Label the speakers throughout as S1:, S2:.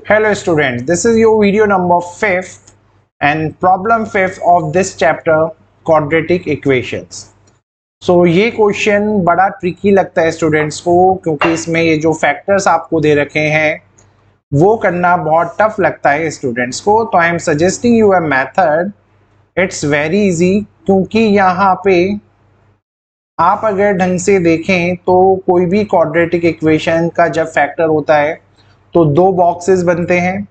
S1: Hello students, this is your video number 5th and problem 5th of this chapter quadratic equations. ये question बड़ा tricky लगता है students को क्योंकि इसमें ये जो फैक्टर्स आपको दे रखे हैं वो करना बहुत टफ लगता है स्टूडेंट्स को। तो I am suggesting you a method, it's very easy क्योंकि यहाँ पे आप अगर ढंग से देखें तो कोई भी क्वाड्रेटिक इक्वेशन का जब फैक्टर होता है तो दो बॉक्सेस बनते हैं।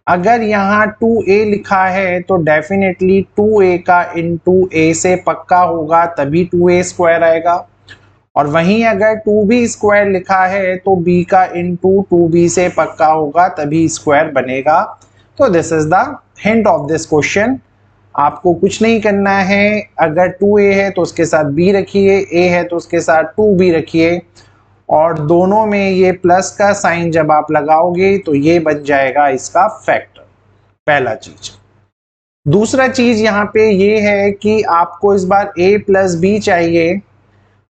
S1: अगर यहाँ 2a लिखा है तो डेफिनेटली 2a का इंटू a से पक्का होगा तभी 2a स्क्वायर आएगा, और वहीं अगर 2b स्क्वायर लिखा है तो b का इंटू 2b से पक्का होगा तभी स्क्वायर बनेगा। तो this is the hint of this question. आपको कुछ नहीं करना है, अगर 2a है तो उसके साथ b रखिए, a है तो उसके साथ 2b रखिए, और दोनों में ये प्लस का साइन जब आप लगाओगे तो ये बन जाएगा इसका फैक्टर, पहला चीज। दूसरा चीज यहाँ पे ये है कि आपको इस बार a प्लस बी चाहिए,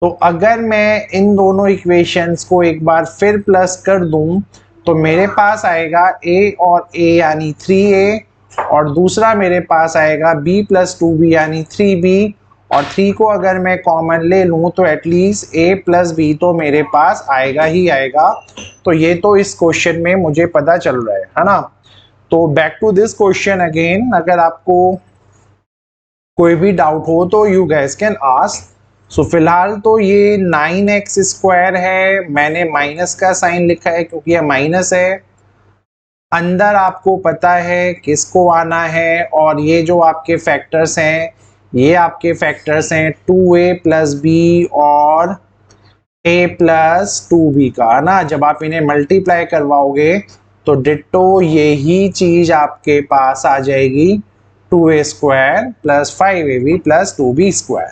S1: तो अगर मैं इन दोनों इक्वेशंस को एक बार फिर प्लस कर दूं तो मेरे पास आएगा a और a यानी 3a, और दूसरा मेरे पास आएगा b प्लस 2b यानी 3b, और 3 को अगर मैं कॉमन ले लूं तो एटलीस्ट a प्लस बी तो मेरे पास आएगा ही आएगा। तो ये तो इस क्वेश्चन में मुझे पता चल रहा है ना। तो back to this question again, अगर आपको कोई भी डाउट हो तो यू गैस कैन आस्क। फिलहाल तो ये 9x स्क्वायर है, मैंने माइनस का साइन लिखा है क्योंकि ये माइनस है। अंदर आपको पता है किसको आना है, और ये जो आपके फैक्टर्स हैं ये आपके फैक्टर्स हैं 2a प्लस बी और a प्लस 2b का ना। जब आप इन्हें मल्टीप्लाई करवाओगे तो डिट्टो यही चीज आपके पास आ जाएगी, 2a square plus 5ab plus 2b square.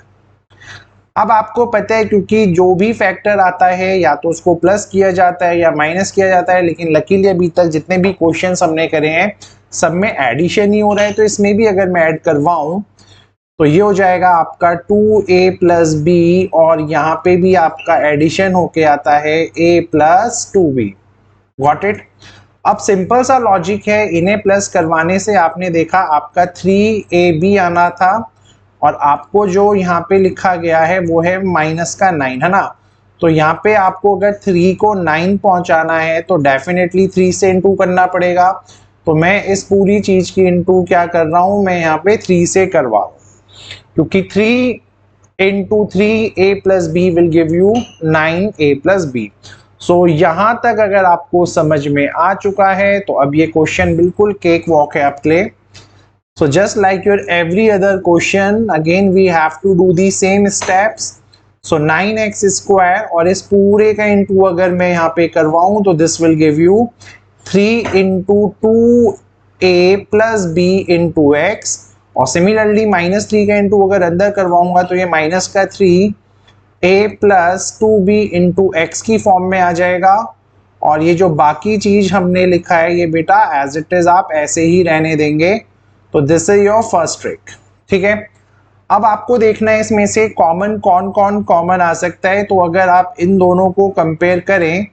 S1: अब आपको पता है क्योंकि जो भी फैक्टर आता है या तो उसको प्लस किया जाता है या माइनस किया जाता है, लेकिन लकीली अभी तक जितने भी क्वेश्चंस हमने करे हैं सब में एडिशन ही हो रहा है। तो इसमें भी अगर मैं ऐड करवाऊं तो ये हो जाएगा आपका 2a प्लस बी, और यहाँ पे भी आपका एडिशन होके आता है a plus 2b। Got it. अब सिंपल सा लॉजिक है, इन्हें प्लस करवाने से आपने देखा आपका 3ab आना था, और आपको जो यहाँ पे लिखा गया है वो है माइनस का 9, है ना। तो यहाँ पे आपको अगर 3 को 9 पहुंचाना है तो डेफिनेटली 3 से इंटू करना पड़ेगा। तो मैं इस पूरी चीज की इंटू क्या कर रहा हूँ, मैं यहाँ पे 3 से करवा रहा हूँ, क्योंकि 3 into 3a plus b will give you 9a plus b. यहाँ तक अगर आपको समझ में आ चुका है तो अब ये क्वेश्चन बिल्कुल केक वॉक है आपके लिए। So just like your every other question, again we have to do the same steps. So 9x square, और इस पूरे का इंटू अगर मैं यहाँ पे करवाऊं तो this will give you 3 into 2a plus b into x, और सिमिलरली -3 का इंटू अगर अंदर करवाऊंगा तो ये माइनस का 3a plus 2b into x की फॉर्म में आ जाएगा। और ये जो बाकी चीज हमने लिखा है ये बेटा एज इट इज आप ऐसे ही रहने देंगे। तो this is your first trick, ठीक है। अब आपको देखना है इसमें से कॉमन कौन कॉमन आ सकता है। तो अगर आप इन दोनों को कंपेयर करें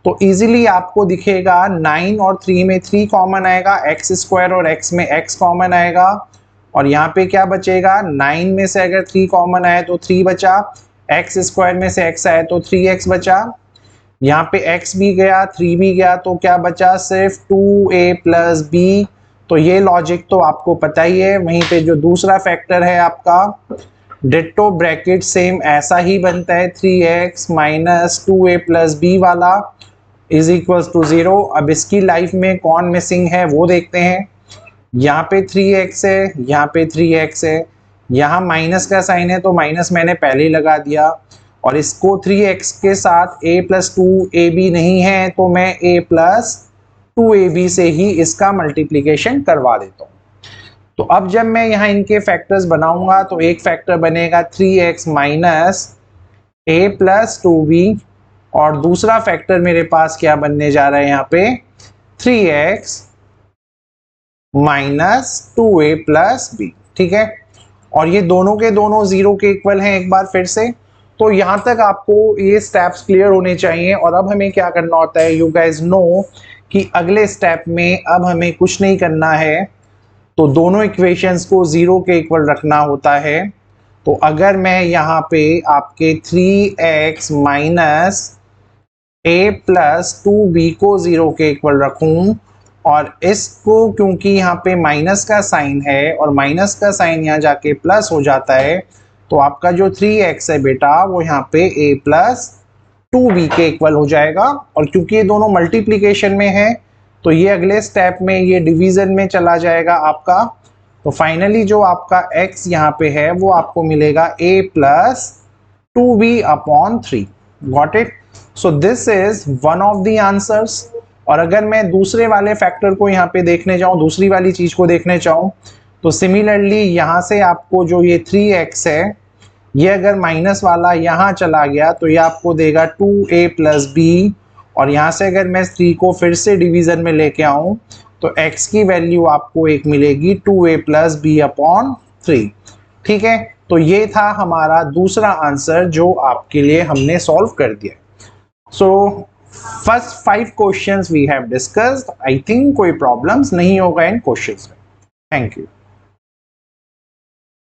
S1: तो इजीली आपको दिखेगा 9 और 3 में 3 कॉमन आएगा, एक्स स्क्वायर और x में x कॉमन आएगा, और यहाँ पे क्या बचेगा, 9 में से अगर 3 कॉमन आए तो 3 बचा, एक्स स्क्वायर में से x आए तो 3x बचा, यहाँ पे x भी गया 3 भी गया, तो क्या बचा सिर्फ 2a प्लस b। तो ये लॉजिक तो आपको पता ही है। वहीं पे जो दूसरा फैक्टर है आपका डिट्टो ब्रैकेट सेम ऐसा ही बनता है, 3x minus 2a plus b वाला इज इक्वल टू 0। अब इसकी लाइफ में कौन मिसिंग है वो देखते हैं। यहाँ पे 3x है, यहाँ पे 3x है, यहाँ माइनस का साइन है तो माइनस मैंने पहले ही लगा दिया, और इसको 3x के साथ a प्लस 2ab नहीं है तो मैं a प्लस 2ab से ही इसका मल्टीप्लिकेशन करवा देता हूँ। तो अब जब मैं यहाँ इनके फैक्टर्स बनाऊंगा तो एक फैक्टर बनेगा 3x minus a plus 2b, और दूसरा फैक्टर मेरे पास क्या बनने जा रहा है यहाँ पे 3x minus 2a plus b, ठीक है। और ये दोनों के दोनों 0 के इक्वल हैं एक बार फिर से। तो यहाँ तक आपको ये स्टेप्स क्लियर होने चाहिए। और अब हमें क्या करना होता है, यू गाइज नो कि अगले स्टेप में अब हमें कुछ नहीं करना है, तो दोनों इक्वेशंस को 0 के इक्वल रखना होता है। तो अगर मैं यहाँ पे आपके 3x minus a plus 2b को 0 के इक्वल रखूं, और इसको क्योंकि यहाँ पे माइनस का साइन है और माइनस का साइन यहाँ जाके प्लस हो जाता है, तो आपका जो 3x है बेटा वो यहाँ पे a प्लस 2b के इक्वल हो जाएगा। और क्योंकि ये दोनों मल्टीप्लिकेशन में है तो ये अगले स्टेप में ये डिवीजन में चला जाएगा आपका। तो फाइनली जो आपका x यहाँ पे है वो आपको मिलेगा a plus 2b upon 3। Got it? So this is one of the answers. और अगर मैं दूसरे वाले फैक्टर को यहाँ पे देखने जाऊँ, दूसरी वाली चीज को देखने चाहूँ, तो सिमिलरली यहाँ से आपको जो ये 3x है ये अगर माइनस वाला यहाँ चला गया तो ये आपको देगा 2a प्लस b, और यहाँ से अगर मैं 3 को फिर से डिवीजन में लेके आऊँ तो x की वैल्यू आपको एक मिलेगी 2a प्लस b अपॉन 3। ठीक है, तो ये था हमारा दूसरा आंसर जो आपके लिए हमने सॉल्व कर दिया। So first 5 questions we have discussed. I think कोई प्रॉब्लम्स नहीं होगा इन क्वेश्चंस में। Thank you.